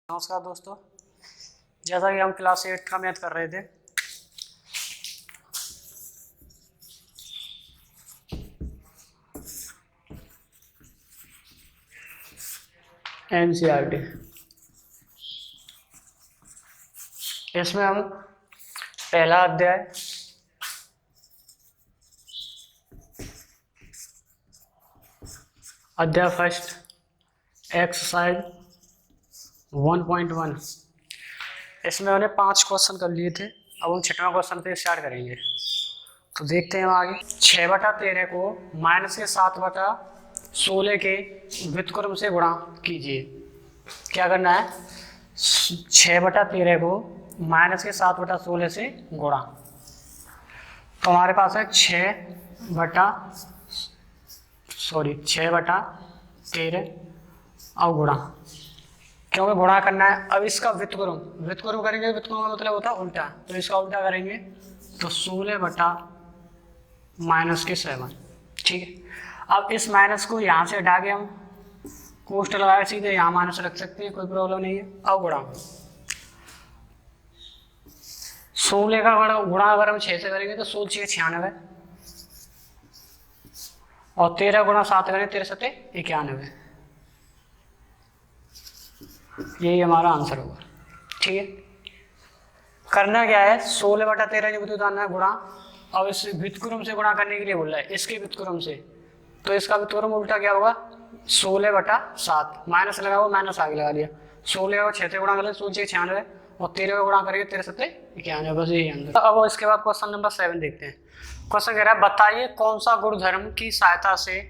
नमस्कार दोस्तों, जैसा कि हम क्लास 8 का मैथ कर रहे थे। एनसीईआरटी, इसमें हम पहला अध्याय फर्स्ट एक्सरसाइज 1.1, इसमें हमने 5 क्वेश्चन कर लिए थे। अब हम 6वां क्वेश्चन पे स्टार्ट करेंगे। तो देखते हैं हम आगे। 6/13 को -7/16 के व्युत्क्रम से गुणा कीजिए। क्या करना है? 6/13 को -7/16 से गुणा। तो हमारे पास है 6/13 और गुणा, क्योंकि गुणा करना है। अब इसका व्युत्क्रम करेंगे। व्युत्क्रम का मतलब होता है उल्टा, तो इसका उल्टा करेंगे तो 16/-7। ठीक है। अब इस माइनस को यहाँ से हटा के हम कोष्ट लगाए सीधे यहाँ माइनस रख सकते हैं, कोई प्रॉब्लम नहीं है। अब गुणा 16 का गुणा अगर हम 6 से करेंगे तो 16 96, और 13 गुणा 7 करें 13 91। यही हमारा आंसर होगा। ठीक है। करना क्या है? 16/13 जो बताना है गुणा। अब इस व्युत्क्रम से गुणा करने के लिए बोल रहा है, इसके व्युत्क्रम से। तो इसका व्युत्क्रम उल्टा क्या होगा? 16/7। माइनस लगा हुआ, माइनस आगे लगा दिया। 16 को 6 से गुणा कर 16 96, और 13 को गुणा करेंगे 13 91। बस यही आंसर। अब इसके बाद क्वेश्चन नंबर 7 देखते हैं। क्वेश्चन कह रहा है, बताइए कौन सा गुणधर्म की सहायता से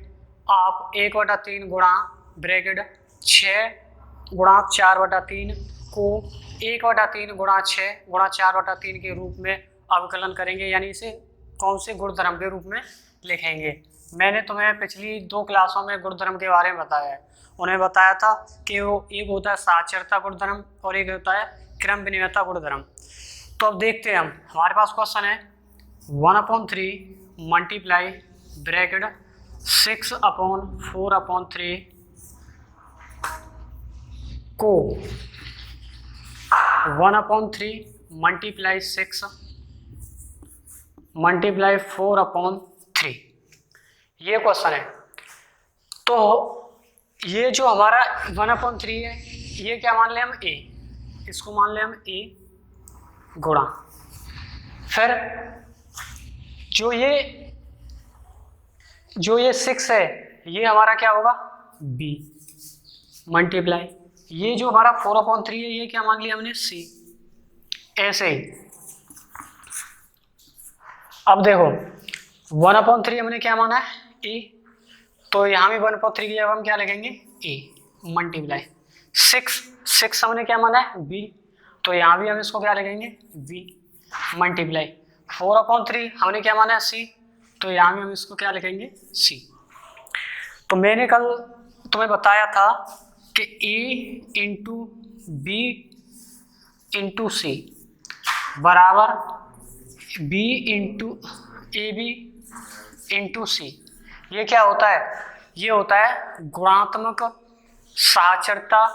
आप 1/3 गुणा ब्रैकेट 6 गुणा 4/3 को 1/3 गुणा 6 गुणा 4/3 के रूप में अवकलन करेंगे, यानी इसे कौन से गुणधर्म के रूप में लिखेंगे। मैंने तुम्हें पिछली 2 क्लासों में गुणधर्म के बारे में बताया है। उन्हें बताया था कि वो एक होता है साक्षरता गुणधर्म और एक होता है क्रम विनिमयता गुणधर्म। तो अब देखते हैं हम। हमारे पास क्वेश्चन है 1/3 मल्टीप्लाई ब्रैकेट 6/4/3 को 1/3 मल्टीप्लाई 6 मल्टीप्लाई 4/3, ये क्वेश्चन है। तो ये जो हमारा 1/3 है, ये क्या मान ले हम? a, इसको मान ले हम a गुणा। फिर जो ये 6 है, ये हमारा क्या होगा? b मल्टीप्लाई ये जो हमारा 4/3 है, ये क्या मान लिया हमने? c। ऐसे ही अब देखो 1/3 हमने क्या माना है? a, तो यहाँ भी 1/3 की जगह हम क्या लिखेंगे? a मल्टीप्लाई 6 हमने क्या माना है? b, तो यहाँ भी हम इसको क्या लिखेंगे? b मल्टीप्लाई 4/3 हमने क्या माना है? c, तो यहाँ भी हम इसको क्या लिखेंगे? c। तो मैंने कल तुम्हें बताया था कि a into B into C बराबर b into A B into C. ये क्या होता है? ये होता है गुणात्मक साक्षरता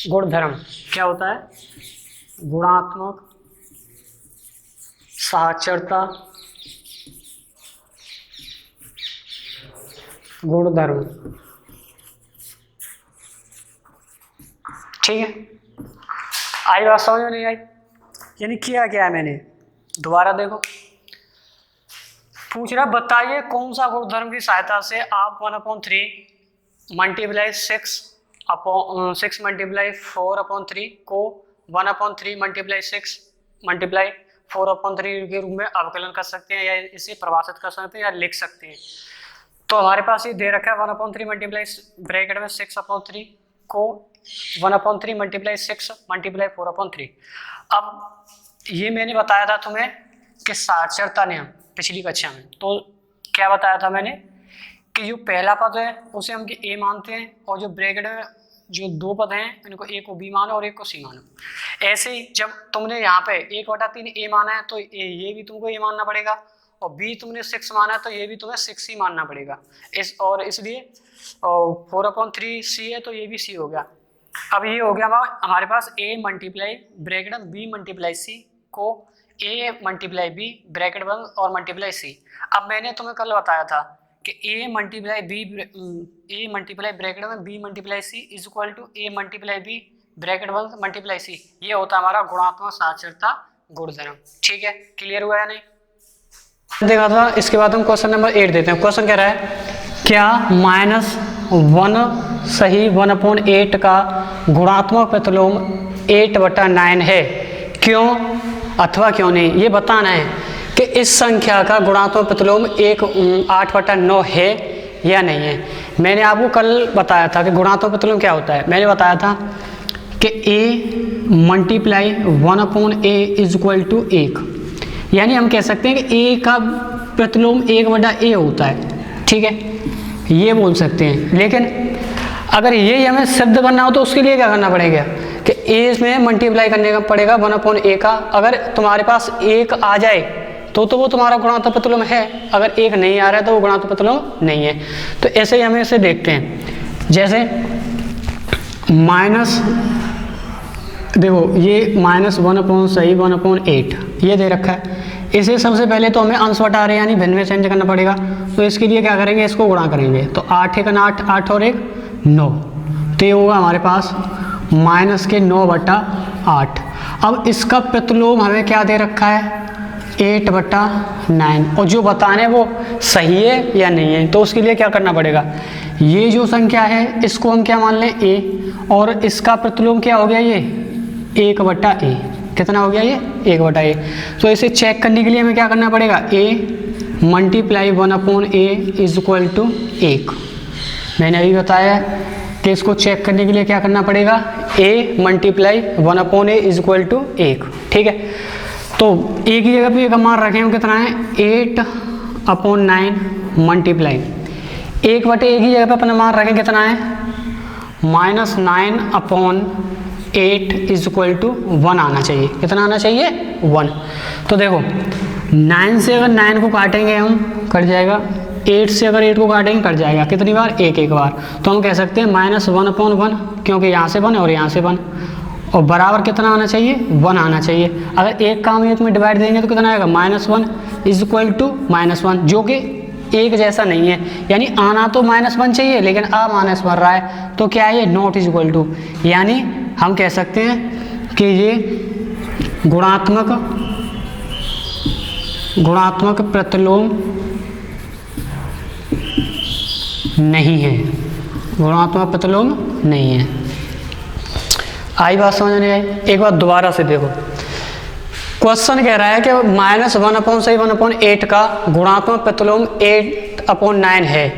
गुणधर्म। क्या होता है? गुणात्मक साक्षरता गुणधर्म। ठीक है। आई बात समझ में? नहीं आई? यानी किया क्या है मैंने? दोबारा देखो, पूछ रहा बताइए कौन सा गुणधर्म की सहायता से आप 1/3 मल्टीप्लाई 6 मल्टीप्लाई 4/3 को 1/3 मल्टीप्लाई 6 मल्टीप्लाई 4/3 के रूप में अवकलन कर सकते हैं, या इसे परिभाषित कर सकते हैं, या लिख सकते हैं। तो हमारे पास ये दे रखा है 1/3 मल्टीप्लाई ब्रैकेट में 6/3 को 1/3 मल्टीप्लाई 6 मल्टीप्लाई 4/3। अब ये मैंने बताया था तुम्हें कि साक्षरता नियम पिछली कक्षा में। तो क्या बताया था मैंने कि जो पहला पद है उसे हम a मानते हैं, और जो ब्रैकेट में जो 2 पद हैं इनको a को b मानो और एक को c मानो। ऐसे ही जब तुमने यहाँ पे 1/3 a माना है तो ये भी तुमको a मानना पड़ेगा, और b तुमने 6 माना है तो ये भी तुम्हें 6 ही मानना पड़ेगा। इसलिए 4/3 c है तो ये भी c हो गया। अब ये हो गया हमारे पास a multiply bracket b multiply c को a मल्टीप्लाई b ब्रैकेट बंद और मल्टीप्लाई c। अब मैंने तुम्हें कल बताया था कि a मल्टीप्लाई ब्रैकेट बंद b multiply c is equal to a multiply b bracket बंद मल्टीप्लाई c। ये होता है हमारा गुणात्मक साक्षरता गुणधर्म। ठीक है, क्लियर हुआ या नहीं? देखा था। इसके बाद हम क्वेश्चन नंबर 8 देते हैं। क्वेश्चन कह रहा है क्या -1 सही 1/8 का गुणात्मक प्रतिलोम 8/9 है, क्यों अथवा क्यों नहीं। ये बताना है कि इस संख्या का गुणात्मक प्रतिलोम 8/9 है या नहीं है। मैंने आपको कल बताया था कि गुणात्मक प्रतिलोम क्या होता है। मैंने बताया था कि a multiply 1/a is equal to 1, यानी हम कह सकते हैं कि a का प्रतिलोम 1/a होता है। ठीक है, ये बोल सकते हैं। लेकिन अगर ये हमें सिद्ध करना हो तो उसके लिए क्या करना पड़ेगा कि a में मल्टीप्लाई करने का पड़ेगा 1/a का। अगर तुम्हारे पास 1 आ जाए तो वो तुम्हारा गुणात्मक प्रतिलोम है, अगर 1 नहीं आ रहा है तो वो गुणात्मक प्रतिलोम नहीं है। तो ऐसे ही हमें इसे देखते हैं। जैसे माइनस, देखो ये -1/8 ये दे रखा है। इसे सबसे पहले तो हमें अंश बटा रहे यानी भिन्न में चेंज करना पड़ेगा। तो इसके लिए क्या करेंगे, इसको गुणा करेंगे। तो 8 × 8 8 और 1 9, तो ये होगा हमारे पास -9/8। अब इसका प्रतिलोम हमें क्या दे रखा है 8/9, और जो बताने वो सही है या नहीं है। तो उसके लिए क्या करना पड़ेगा, ये जो संख्या है इसको हम क्या मान लें a, और इसका प्रतिलोम क्या हो गया ये 1/a। कितना हो गया ये 1/a। तो इसे चेक करने के लिए हमें क्या करना पड़ेगा, a multiply 1/a is equal to 1। मैंने अभी बताया कि इसको चेक करने के लिए क्या करना पड़ेगा, a multiply 1/a is equal to 1। ठीक है, तो a की जगह पे एक मान रखें हम कितना है 8/9 मल्टीप्लाई 1/a की जगह पे अपना मान रखें कितना है -9/8 इज इक्वल टू 1 आना चाहिए। कितना आना चाहिए 1। तो देखो 9 से अगर 9 को काटेंगे हम कट जाएगा, 8 से अगर 8 को काटेंगे कट जाएगा। कितनी बार, एक बार। तो हम कह सकते हैं -1/1, क्योंकि यहाँ से 1 और यहाँ से 1, और बराबर कितना आना चाहिए 1 आना चाहिए। अगर एक काम एक में डिवाइड देंगे तो कितना आएगा -1 इज इक्वल टू -1, जो कि एक जैसा नहीं है। यानी आना तो -1 चाहिए लेकिन आ माइनस बन रहा है, तो क्या है ये नॉट इज इक्वल टू। यानी हम कह सकते हैं कि ये गुणात्मक प्रतिलोम नहीं है, गुणात्मक प्रतिलोम नहीं है। आई बात समझ नहीं आई? एक बार दोबारा से देखो। क्वेश्चन कह रहा है कि -1/8 का गुणात्मक प्रतिलोम 8/9 है,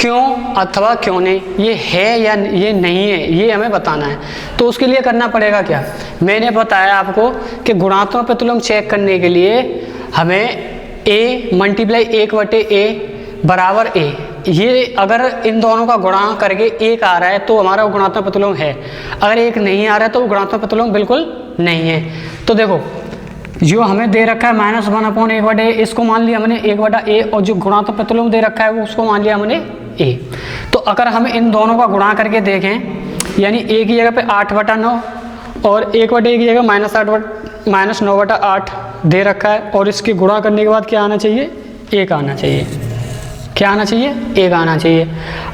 क्यों अथवा क्यों नहीं। ये है या ये नहीं है, ये हमें बताना है। तो उसके लिए करना पड़ेगा क्या, मैंने बताया आपको कि गुणात्मक प्रतिलोम चेक करने के लिए हमें a मल्टीप्लाई 1/a बराबर a, ये अगर इन दोनों का गुणा करके 1 आ रहा है तो हमारा गुणात्मक प्रतिलोम है। अगर 1 नहीं आ रहा है तो गुणात्मक प्रतिलोम बिल्कुल नहीं है। तो देखो जो हमें दे रखा है -1/1/a, इसको मान लिया हमने 1/a, और जो गुणात्मक प्रतिलोम दे रखा है वो उसको मान लिया हमने a। तो अगर हम इन दोनों का गुणा करके देखें, यानी a की जगह पे 8/9 और 1/a की जगह -9/8 दे रखा है, और इसके गुणा करने के बाद क्या आना चाहिए 1 आना चाहिए। क्या आना चाहिए 1 आना चाहिए।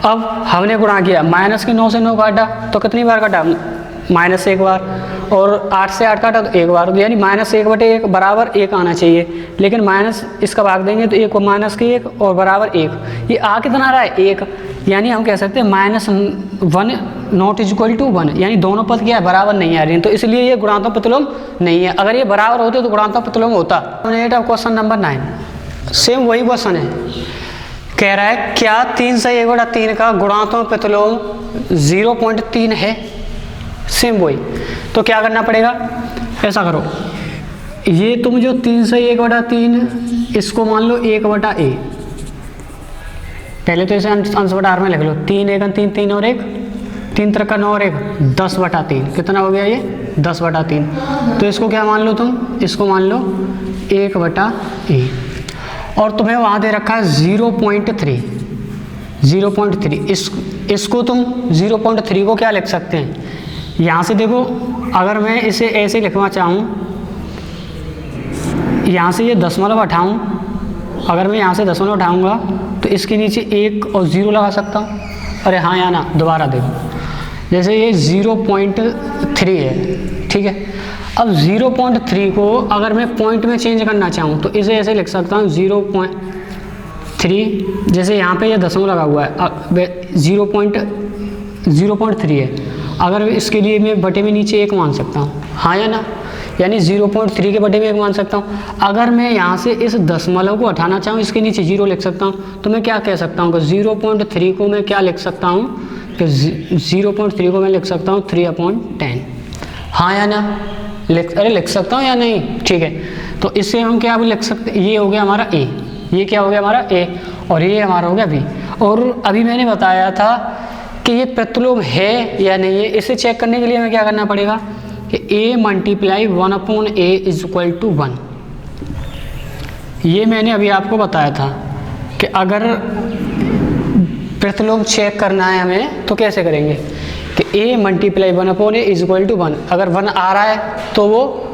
अब हमने गुणा किया, -9 से 9 काटा तो कितनी बार काटा -1 बार, और 8 से 8 काटा तो 1 बार, यानी -1/1 बराबर 1 आना चाहिए। लेकिन माइनस इसका भाग देंगे तो 1 को -1 और बराबर 1, ये आ कितना आ रहा है 1। यानी हम कह सकते हैं -1 नॉट इज इक्वल टू 1, यानी दोनों पद क्या है बराबर नहीं आ रही हैं, तो इसलिए ये गुणात्मक प्रतिलोम नहीं है। अगर ये बराबर होते तो गुणात्मक प्रतिलोम होता। क्वेश्चन नंबर 9 सेम वही क्वेश्चन है, कह रहा है क्या 3 से 1/3 का गुणात्मक प्रतिलोम 0.3 है। सेम वही। तो क्या करना पड़ेगा, ऐसा करो, ये तुम जो 3 से 1/3 इसको मान लो 1/a, पहले तो इसे अंश बटार में लिख लो। 3 × 1 = 3 और 1 3 × 9 और 1 10/3। कितना हो गया ये 10/3। तो इसको क्या मान लो तुम, इसको मान लो 1/a, और तुम्हें वहाँ दे रखा है 0.3। इस इसको तुम 0.3 को क्या लिख सकते हैं, यहाँ से देखो, अगर मैं इसे ऐसे लिखना चाहूँ, यहाँ से ये दशमलव हटाऊँ, अगर मैं यहाँ से दशमलव उठाऊँगा तो इसके नीचे 1 और 0 लगा सकता हूँ। अरे हाँ या ना, दोबारा देखो, जैसे ये 0.3 है, ठीक है। अब 0.3 को अगर मैं पॉइंट में चेंज करना चाहूँ तो इसे ऐसे लिख सकता हूँ 0.3, जैसे यहाँ पे ये दशमलव लगा हुआ है, 0.3 है, अगर इसके लिए मैं बटे में नीचे 1 मान सकता हूँ, हाँ या ना, यानी 0.3 के बटे में 1 मान सकता हूँ। अगर मैं यहाँ से इस दशमलव को हटाना चाहूँ, इसके नीचे 0 लिख सकता हूँ, तो मैं क्या कह सकता हूँ कि 0.3 को मैं क्या लिख सकता हूँ कि 0.3 को मैं लिख सकता हूँ 3/10, हाँ या ना, लिख सकता हूँ या नहीं, ठीक है। तो इससे हम क्या भी लिख सकते, ये हो गया हमारा ए, ये क्या हो गया हमारा ए, और ये हमारा हो गया बी। और अभी मैंने बताया था कि ये प्रतिलोम है या नहीं है, इसे चेक करने के लिए हमें क्या करना पड़ेगा कि a multiply 1/a is equal to 1। ये मैंने अभी आपको बताया था कि अगर प्रतिलोम चेक करना है हमें तो कैसे करेंगे कि a multiply 1/a is equal to 1। अगर 1 आ रहा है तो वो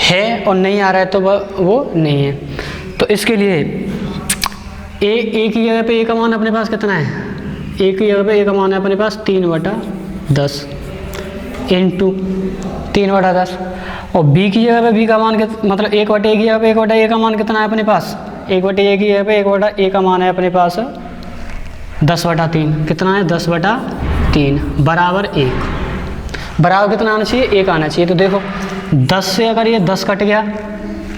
है और नहीं आ रहा है तो वो नहीं है। तो इसके लिए a की जगह पे a का मान अपने पास कितना है, a की जगह पे a का मान है अपने पास 3/10 इंटू 3/10, और b की जगह पे b का मान मतलब 1/a की जगह पे 1/a का मान कितना है अपने पास, 1/a की जगह पे 1/a का मान है अपने पास 10/3, कितना है 10/3 बराबर 1, बराबर कितना आना चाहिए 1 आना चाहिए। तो देखो 10 से अगर ये 10 कट गया,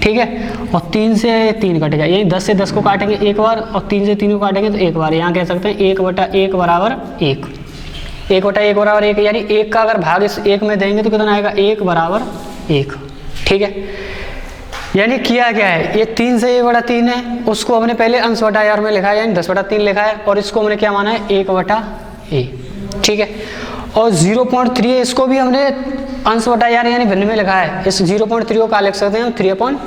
ठीक है, और 3 से 3 कट गया, यानी 10 से 10 को काटेंगे एक बार और 3 से 3 को काटेंगे तो एक बार, यहाँ कह सकते हैं 1/1 बराबर 1, 1/1 बराबर 1, यानी 1 का अगर भाग इस 1 में देंगे तो कितना आएगा 1 बराबर 1, ठीक है। यानी किया क्या है, ये 3 से 1/3 है, उसको हमने पहले अंश बटा आर में लिखा है, यानी 10/3 लिखा है, और इसको हमने क्या माना है 1/a, ठीक है। और 0.3 है, इसको भी हमने अंश बटा आर यानी भिन्न में लिखा है। इस 0.3 को क्या लिख सकते हैं 3/10।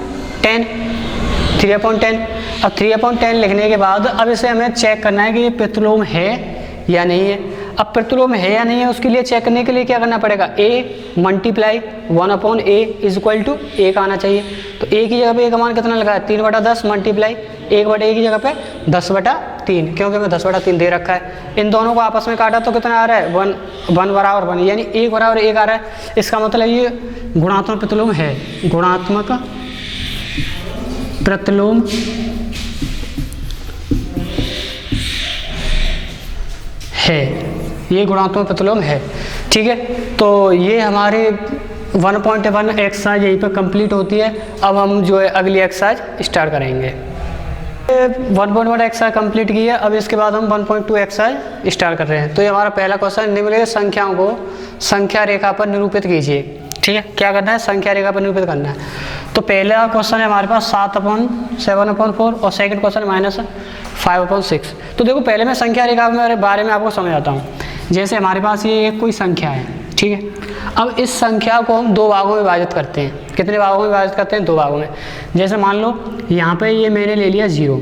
अब 3/10 लिखने के बाद अब इसे हमें चेक करना है कि ये प्रतिलोम है या नहीं है। अब प्रतिलोम है या नहीं है उसके लिए चेक करने के लिए क्या करना पड़ेगा, a multiply 1/a is equal to 1 आना चाहिए। तो a की जगह पे a का मान कितना लगा है 3/10 मल्टीप्लाई 1/a की जगह पे 10/3, क्योंकि मैं 10/3 दे रखा है। इन दोनों को आपस में काटा तो कितना आ रहा है 1 बराबर 1, यानी 1 बराबर 1 आ रहा है। इसका मतलब ये गुणात्मक प्रतिलोम है, गुणात्मक प्रतिलोम है, ये गुणात्मक प्रतिलोम है, ठीक है। तो ये हमारे 1.1 एक्सरसाइज यहीं पर कंप्लीट होती है। अब हम जो है अगली एक्सरसाइज स्टार्ट करेंगे। 1.1 एक्सरसाइज कंप्लीट की है, अब इसके बाद हम 1.2 एक्सरसाइज स्टार्ट कर रहे हैं। तो ये हमारा पहला क्वेश्चन, निम्नलिखित संख्याओं को संख्या रेखा पर निरूपित कीजिए, ठीक है। क्या करना है, संख्या रेखा पर निरूपित करना है। तो पहला क्वेश्चन है हमारे पास 7/7/4 और सेकंड क्वेश्चन -5/6। तो देखो पहले मैं संख्या रेखा के बारे में आपको समझाता हूँ। जैसे हमारे पास ये कोई संख्या है, ठीक है। अब इस संख्या को हम 2 भागों में विभाजित करते हैं। कितने भागों में विभाजित करते हैं, 2 भागों में। जैसे मान लो यहाँ पे ये मैंने ले लिया 0,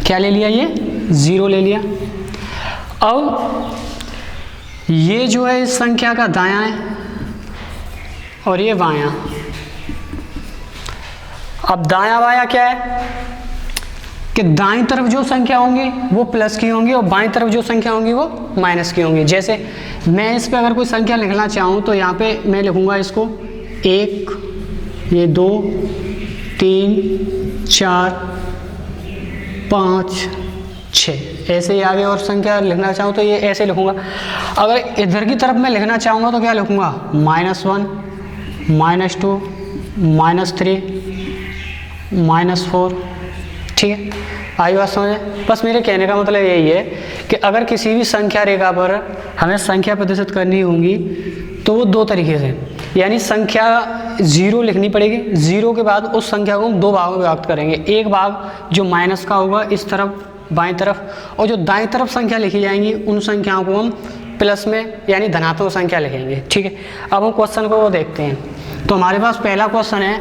क्या ले लिया, ये 0 ले लिया। अब ये जो है इस संख्या का दायां है और ये बायां। अब दायां बायां क्या है कि दाईं तरफ जो संख्या होंगी वो प्लस की होंगी और बाईं तरफ जो संख्या होंगी वो माइनस की होंगी। जैसे मैं इस पे अगर कोई संख्या लिखना चाहूँ तो यहाँ पे मैं लिखूँगा इसको 1, ये 2, 3, 4, 5, 6, ऐसे ही आगे और संख्या लिखना चाहूँ तो ये ऐसे लिखूँगा। अगर इधर की तरफ मैं लिखना चाहूँगा तो क्या लिखूँगा -1, -2, -3, -4, ठीक है। आई बात समझे। बस मेरे कहने का मतलब यही है कि अगर किसी भी संख्या रेखा पर हमें संख्या प्रदर्शित करनी होगी तो वो 2 तरीके से, यानी संख्या 0 लिखनी पड़ेगी, 0 के बाद उस संख्या को हम 2 भागों में विभाजित करेंगे। एक भाग जो माइनस का होगा इस तरफ बाईं तरफ, और जो दाईं तरफ संख्या लिखी जाएंगी उन संख्याओं को हम प्लस में यानी धनात्मक संख्या लिखेंगे, ठीक है। अब हम क्वेश्चन को वो देखते हैं। तो हमारे पास पहला क्वेश्चन है,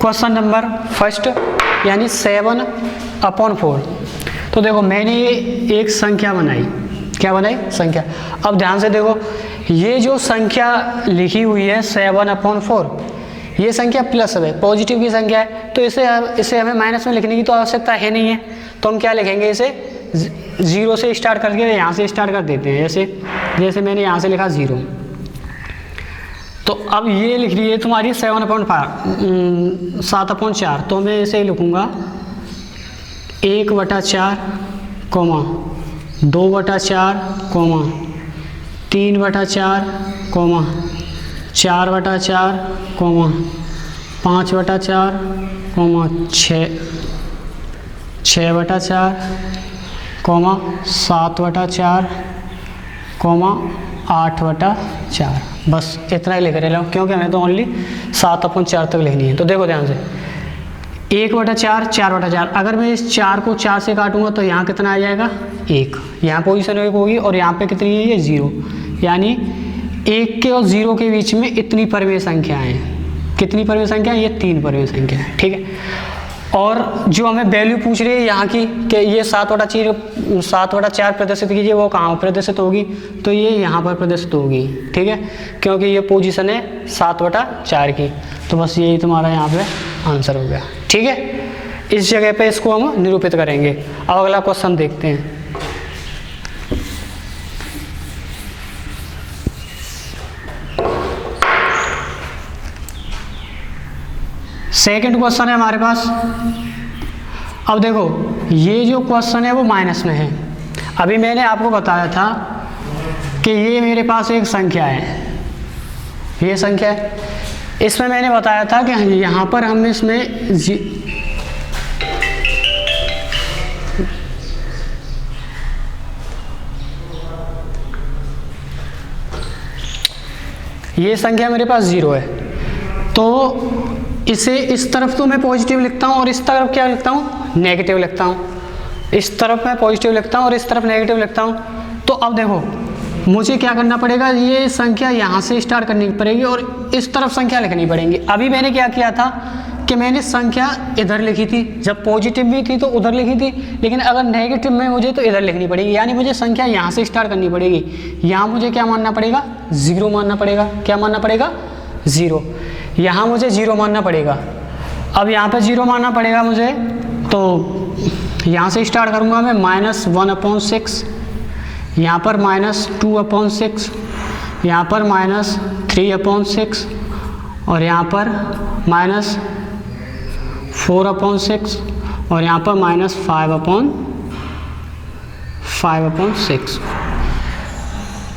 क्वेश्चन नंबर फर्स्ट, यानी 7/4। तो देखो मैंने ये एक संख्या बनाई, क्या बनाई? संख्या। अब ध्यान से देखो, ये जो संख्या लिखी हुई है 7/4, ये संख्या प्लस है, पॉजिटिव की संख्या है, तो इसे हमें माइनस में लिखने की तो आवश्यकता है नहीं है। तो हम क्या लिखेंगे, इसे 0 से स्टार्ट करके यहाँ से स्टार्ट कर देते हैं। जैसे मैंने यहाँ से लिखा 0, तो अब ये लिख रही है तुम्हारी 7/4, तो मैं इसे लिखूँगा 1/4, 2/4, 3/4, 4/4, 5/4, 6/4, 7/4, 8/4। बस इतना ही लिख रहे हो, क्योंकि हमें तो ओनली 7/4 तक लिखनी है। तो देखो ध्यान से, 1/4, 4/4, अगर मैं इस 4 को 4 से काटूंगा तो यहाँ कितना आ जाएगा? 1। यहाँ पोजीशन 1 होगी और यहाँ पे कितनी है? ये 0। यानी 1 के और 0 के बीच में इतनी परिमेय संख्या है। कितनी परिमेय संख्या है? ये 3 परिमेय संख्या है, ठीक है। और जो हमें वैल्यू पूछ रही है यहाँ की कि ये 7/4 प्रदर्शित कीजिए, वो कहाँ प्रदर्शित होगी? तो ये यहाँ पर प्रदर्शित होगी, ठीक है, क्योंकि ये पोजीशन है 7/4 की। तो बस यही तुम्हारा यहाँ पे आंसर हो गया, ठीक है। इस जगह पे इसको हम निरूपित करेंगे। अब अगला क्वेश्चन देखते हैं। सेकंड क्वेश्चन है हमारे पास। अब देखो, ये जो क्वेश्चन है वो माइनस में है। अभी मैंने आपको बताया था कि ये मेरे पास एक संख्या है, ये संख्या है। इसमें मैंने बताया था कि यहाँ पर हम इसमें ये संख्या मेरे पास 0 है, तो इसे इस तरफ तो मैं पॉजिटिव लिखता हूँ और इस तरफ क्या लिखता हूँ? नेगेटिव लिखता हूँ। इस तरफ मैं पॉजिटिव लिखता हूँ और इस तरफ नेगेटिव लिखता हूँ। तो अब देखो, मुझे क्या करना पड़ेगा? ये संख्या यहाँ से स्टार्ट करनी पड़ेगी और इस तरफ संख्या लिखनी पड़ेगी। अभी मैंने क्या किया था कि मैंने संख्या इधर लिखी थी, जब पॉजिटिव भी थी तो उधर लिखी थी, लेकिन अगर नेगेटिव में मुझे तो इधर लिखनी पड़ेगी। यानी मुझे संख्या यहाँ से स्टार्ट करनी पड़ेगी। यहाँ मुझे क्या मानना पड़ेगा? 0 मानना पड़ेगा। क्या मानना पड़ेगा? 0। यहाँ मुझे 0 मानना पड़ेगा। अब यहाँ पे 0 मानना पड़ेगा मुझे, तो यहाँ से स्टार्ट करूँगा मैं -1/6, यहाँ पर -2/6, यहाँ पर -3/6 और यहाँ पर -4/6 और यहाँ पर -5/6।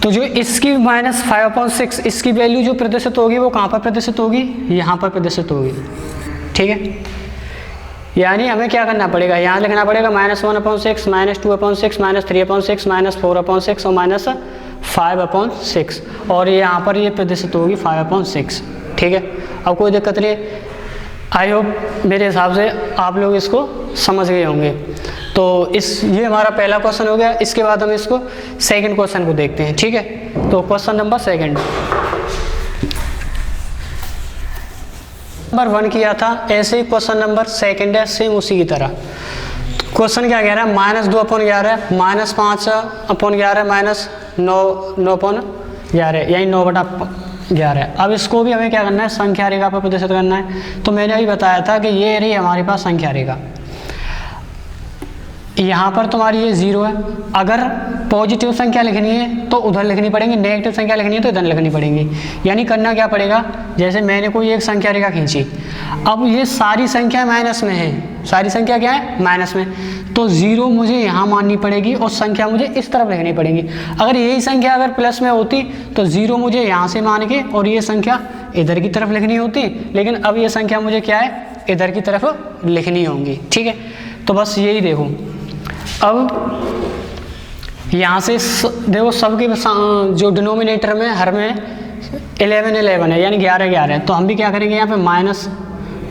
तो जो इसकी -5/6 इसकी वैल्यू जो प्रदर्शित होगी वो कहाँ पर प्रदर्शित होगी? यहाँ पर प्रदर्शित होगी, ठीक है। यानी हमें क्या करना पड़ेगा? यहाँ लिखना पड़ेगा -1/6, -2/6, -3/6, -4/6 और -5/6, और यहाँ पर ये प्रदर्शित होगी 5/6, ठीक है। अब कोई दिक्कत नहीं। आई होप मेरे हिसाब से आप लोग इसको समझ गए होंगे। तो ये हमारा पहला क्वेश्चन हो गया। इसके बाद हम इसको सेकंड क्वेश्चन को देखते हैं, ठीक है। तो क्वेश्चन नंबर 2 नंबर 1 किया था, ऐसे ही क्वेश्चन नंबर 2 है, सेम उसी की तरह। क्वेश्चन क्या कह रहा है? -2/11, -5/11, -9/11, यानी 9/11। अब इसको भी हमें क्या करना है? संख्या रेखा पर प्रदर्शित करना है। तो मैंने अभी बताया था कि ये रही हमारे पास संख्या रेखा। यहाँ पर तुम्हारी ये 0 है। अगर पॉजिटिव संख्या लिखनी है तो उधर लिखनी पड़ेगी, नेगेटिव संख्या लिखनी है तो इधर लिखनी पड़ेगी। यानी करना क्या पड़ेगा? जैसे मैंने कोई एक संख्या रेखा खींची, अब ये सारी संख्या माइनस में है। सारी संख्या क्या है? माइनस में। तो 0 मुझे यहाँ माननी पड़ेगी और संख्या मुझे इस तरफ लिखनी पड़ेगी। अगर यही संख्या अगर प्लस में होती तो 0 मुझे यहाँ से मान के और ये संख्या इधर की तरफ लिखनी होती, लेकिन अब ये संख्या मुझे क्या है? इधर की तरफ लिखनी होंगी, ठीक है। तो बस यही देखो, अब यहाँ से देखो सबके जो डिनोमिनेटर में हर में 11 है, यानी 11 है। तो हम भी क्या करेंगे? यहाँ पे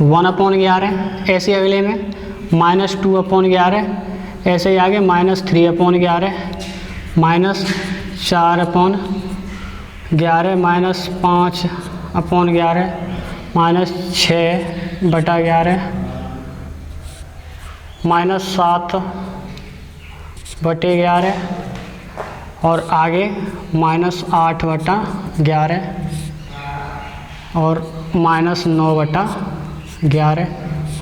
-1/11 ऐसे अगले में, -2/11 ऐसे ही आगे, -3/11, -4/11, -5/11, -6/11, -7/11, 11 और आगे -8/11 और -9/11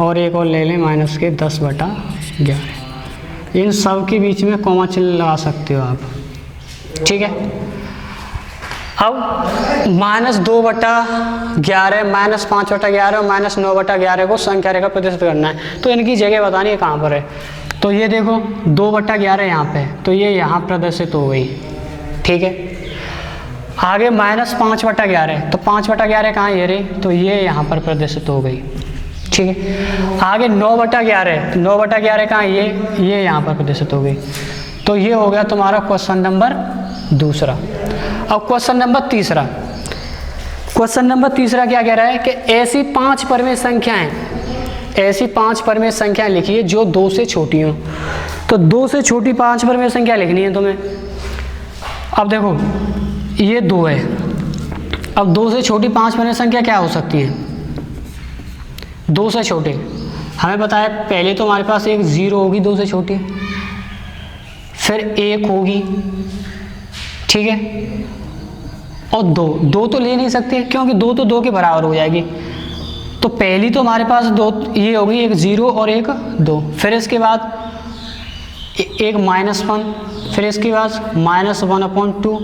और एक और ले लें -10/11। इन सब के बीच में कॉमा चिन्ह लगा सकते हो आप, ठीक है। अब -2/11 -5/11 और -9/11 को संख्या रेखा प्रदर्शित करना है, तो इनकी जगह बतानी है कहाँ पर है। तो ये देखो 2/11 यहाँ पे, तो ये यहाँ प्रदर्शित हो गई, ठीक है। आगे -5/11, तो 5/11 कहाँ ये रही, तो ये यहाँ पर प्रदर्शित हो गई, ठीक है। आगे 9/11, 9/11 कहाँ ये यहाँ पर प्रदर्शित हो गई। तो ये हो गया तुम्हारा क्वेश्चन नंबर दूसरा। अब क्वेश्चन नंबर तीसरा, क्वेश्चन नंबर तीसरा क्या कह रहा है कि ऐसी 5 परिमेय संख्याएं, ऐसी 5 परिमेय संख्याएं लिखिए जो 2 से छोटी हो। तो 2 से छोटी 5 परिमेय संख्या लिखनी है तुम्हें। अब देखो ये 2 है, अब 2 से छोटी 5 परिमेय संख्या क्या हो सकती है, 2 से छोटे हमें बताया पहले तो हमारे पास एक 0 होगी 2 से छोटी, फिर 1 होगी, ठीक है, और 2 तो ले नहीं सकते क्योंकि 2 तो 2 के बराबर हो जाएगी। तो पहली तो हमारे पास 2 ये होगी, एक 0 और एक 2, फिर इसके बाद एक -1, फिर इसके बाद -1/2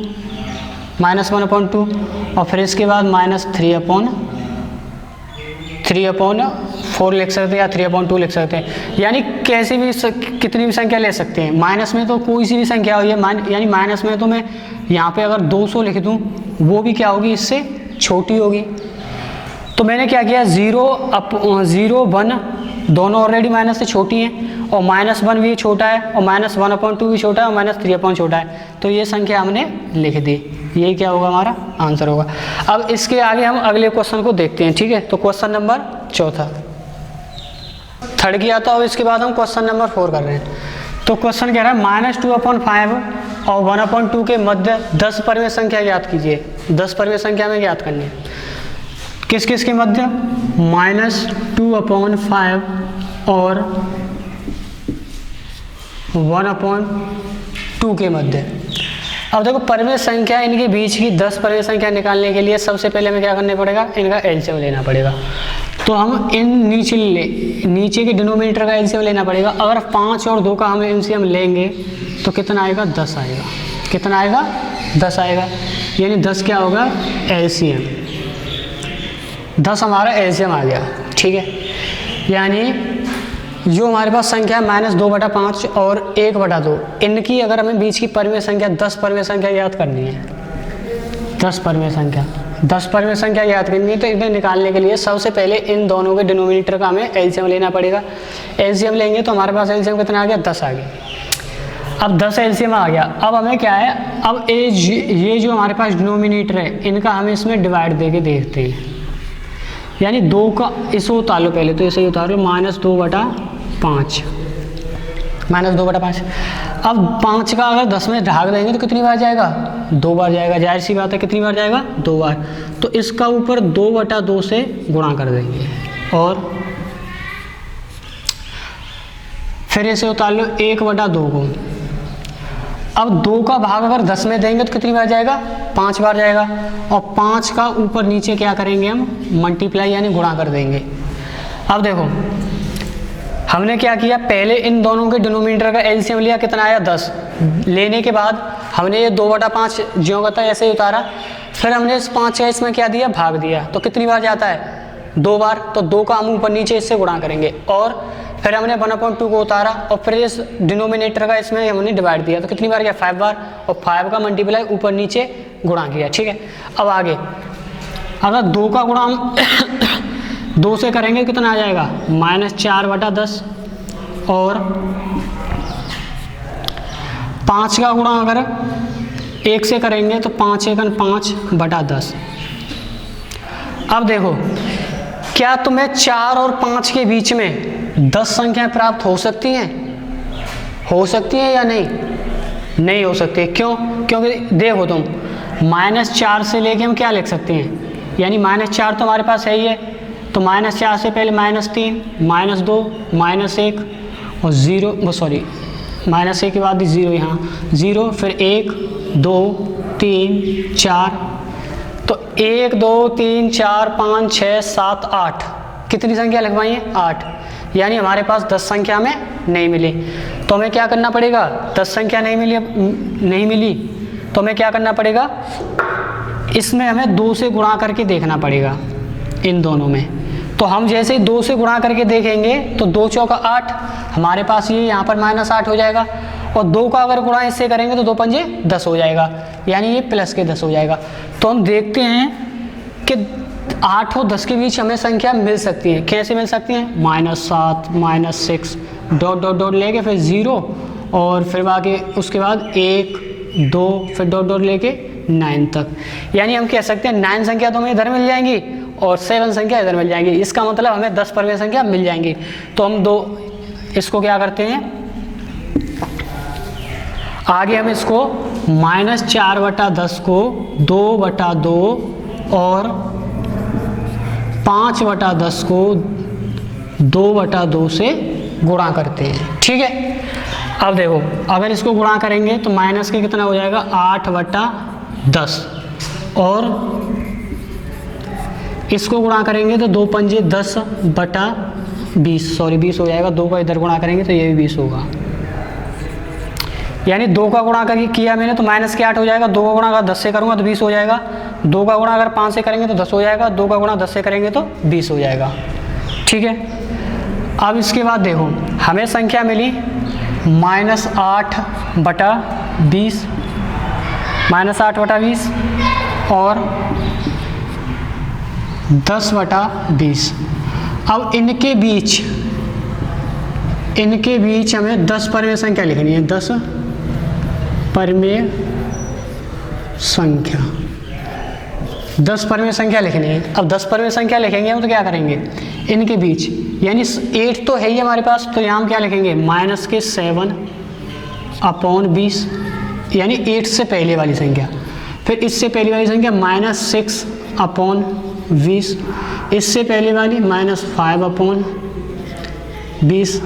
और फिर इसके बाद -3/4 लिख सकते हैं या 3/2 लिख सकते हैं। यानी कैसे भी कितनी भी संख्या ले सकते हैं। माइनस में तो कोई सी भी संख्या हो, यानी माइनस में तो मैं यहाँ पे अगर 200 लिख दूँ वो भी क्या होगी, इससे छोटी होगी। तो मैंने क्या किया, 0, 1 दोनों ऑलरेडी माइनस से छोटी हैं और -1 भी छोटा है और -1/2 भी छोटा है और -3/4 छोटा है। तो ये संख्या हमने लिख दी, यही क्या होगा हमारा आंसर होगा। अब इसके आगे हम अगले क्वेश्चन को देखते हैं, ठीक है। तो क्वेश्चन नंबर चौथा, थर्ड किया था, अब इसके बाद हम क्वेश्चन नंबर 4 कर रहे हैं। तो क्वेश्चन कह रहा है -2/5 और 1/2 के मध्य 10 परिमेय संख्या ज्ञात कीजिए। 10 परिमेय संख्या में ज्ञात करनी है, किस किस के मध्य, -2/5 और 1/2 के मध्य। अब देखो परिमेय संख्या इनके बीच की 10 परिमेय संख्या निकालने के लिए सबसे पहले हमें क्या करना पड़ेगा, इनका एलसीएम लेना पड़ेगा। तो हम इन नीचे के डिनोमिनेटर का एलसीएम लेना पड़ेगा। अगर 5 और 2 का हम एलसीएम लेंगे तो कितना आएगा, 10 आएगा। कितना आएगा, 10 आएगा। यानी 10 क्या होगा, एलसीएम 10 हमारा एलसीएम आ गया, ठीक है। यानी जो हमारे पास संख्या -2/5 और 1/2, इनकी अगर हमें बीच की परिमेय संख्या 10 परिमेय संख्या याद करनी है, 10 परिमेय संख्या याद करनी है, तो इन्हें निकालने के लिए सबसे पहले इन दोनों के डिनोमिनेटर का हमें एलसीएम लेना पड़ेगा। एलसीएम लेंगे तो हमारे पास एलसीएम कितना आ गया, 10 आ गया। अब 10 एलसीएम आ गया, अब हमें क्या है, अब ये जो हमारे पास डिनोमिनेटर है इनका हमें इसमें डिवाइड दे के देखते हैं। यानी 2 का इसे उतार लो पहले, तो इसे उतार लो, -2/5 -2/5। अब 5 का अगर 10 में भाग देंगे तो कितनी बार जाएगा, 2 बार जाएगा। जाहिर सी बात है, कितनी बार जाएगा, 2 बार। तो इसका ऊपर 2/2 से गुणा कर देंगे और फिर इसे उतार लो 1/2 को। अब 2 का भाग अगर 10 में देंगे तो कितनी बार जाएगा, 5 बार जाएगा। और 5 का ऊपर नीचे क्या करेंगे, हम मल्टीप्लाई यानी गुणा कर देंगे। अब देखो हमने क्या किया, पहले इन दोनों के डिनोमिनेटर का एलसीएम लिया, कितना आया, 10। लेने के बाद हमने ये 2/5 ज्यों का था ऐसे ही उतारा, फिर हमने इस 5 का इसमें क्या दिया, भाग दिया। तो कितनी बार जाता है, 2 बार। तो 2 का हम ऊपर नीचे इससे गुणा करेंगे और फिर हमने 1/2 को उतारा और फिर इस डिनोमिनेटर का इसमें हमने डिवाइड दिया। तो कितनी बार गया, 5 बार। और 5 का मल्टीप्लाई ऊपर नीचे गुणा किया, ठीक है। अब आगे अगर 2 का गुणा हम 2 से करेंगे कितना आ जाएगा, -4/10 और 5 का गुणा अगर 1 से करेंगे तो 5 × 5/10। अब देखो क्या तुम्हें 4 और 5 के बीच में 10 संख्याएं प्राप्त हो सकती हैं, या नहीं हो सकती। क्यों, क्योंकि देखो तुम -4 से लेके हम क्या लिख सकते हैं, यानी -4 तो हमारे पास है ही है। तो -4 से पहले -3, -2, -1 और -1 के बाद 0 यहाँ 0, फिर 1 2 3 4, तो 1 2 3 4 5 6 7 8, कितनी संख्या लिखवाइए 8, यानी हमारे पास 10 संख्या में नहीं मिली। तो हमें क्या करना पड़ेगा, 10 संख्या नहीं मिली तो हमें क्या करना पड़ेगा, इसमें हमें 2 से गुणा करके देखना पड़ेगा इन दोनों में। तो हम जैसे ही 2 से गुणा करके देखेंगे तो 2 चौका 8, हमारे पास ये यहाँ पर -8 हो जाएगा, और 2 का अगर गुणा इससे करेंगे तो 2 पंजे 10 हो जाएगा, यानी ये प्लस के 10 हो जाएगा। तो हम देखते हैं कि 8 और 10 के बीच हमें संख्या मिल सकती है। कैसे मिल सकती हैं, -7 -6 डॉट डॉट डॉट लेके फिर 0, और फिर बाकी उसके बाद 1 2 फिर डॉट डॉट लेके 9 तक, यानी हम कह सकते हैं 9 संख्या तो हमें इधर मिल जाएंगी और 7 संख्या इधर मिल जाएंगी। इसका मतलब हमें 10 परवें संख्या मिल जाएंगी। तो हम इसको क्या करते हैं, आगे हम इसको -4/10 को 2/2 और 5/10 को 2/2 से गुणा करते हैं। ठीक है, अब देखो अगर इसको गुणा करेंगे तो माइनस के कितना हो जाएगा 8/10, और इसको गुणा करेंगे तो 2 पंजे 10/20, सॉरी 20 हो जाएगा। 2 का इधर गुणा करेंगे तो ये भी 20 होगा, यानी 2 का गुणा करके किया मैंने तो -8 हो जाएगा। 2 का गुणा अगर 10 से करूँगा तो 20 हो जाएगा। 2 का गुणा अगर 5 से करेंगे तो 10 हो जाएगा। 2 का गुणा 10 से करेंगे तो 20 हो जाएगा। ठीक है, अब इसके बाद देखो हमें संख्या मिली -8/20 और 10/20। अब इनके बीच हमें 10 परमेय संख्या लिखनी है। 10 परमेय संख्या, 10 परमेय संख्या लिखनी है। अब 10 परमेय संख्या लिखेंगे हम तो क्या करेंगे, इनके बीच, यानी 8 तो है ही हमारे पास, तो यहाँ हम क्या लिखेंगे -7/20, यानी 8 से पहले वाली संख्या। फिर इससे पहले वाली संख्या -6/20, इससे पहले वाली -5/20,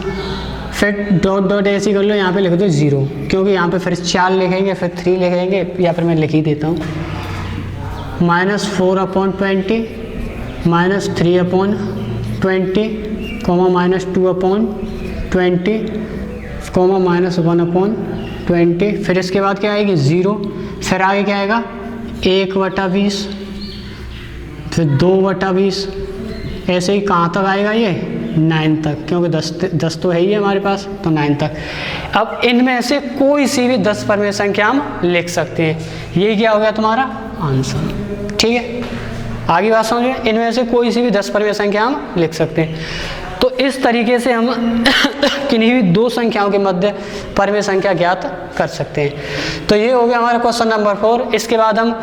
फिर डॉट डॉट ऐसे कर लो, यहाँ पे लिख दो 0, क्योंकि यहाँ पे फिर 4 लिखेंगे फिर 3 लिखेंगे, या फिर मैं लिख ही देता हूँ -4/20, -3/20, -2/20, -1/20, फिर इसके बाद क्या आएगी 0, फिर आगे क्या आएगा 1/20, फिर 2/20, ऐसे ही कहाँ तक आएगा ये 9 तक, क्योंकि 10 तो है ही हमारे पास, तो 9 तक। अब इनमें से कोई सी भी 10 परमेय संख्या हम लिख सकते हैं। ये क्या हो गया तुम्हारा आंसर। ठीक है, आगे बात समझिए, इनमें से कोई सी भी 10 परमेय संख्या हम लिख सकते हैं। तो इस तरीके से हम किन्हीं भी 2 संख्याओं के मध्य परमेय संख्या ज्ञात कर सकते हैं। तो ये हो गया हमारा क्वेश्चन नंबर 4। इसके बाद हम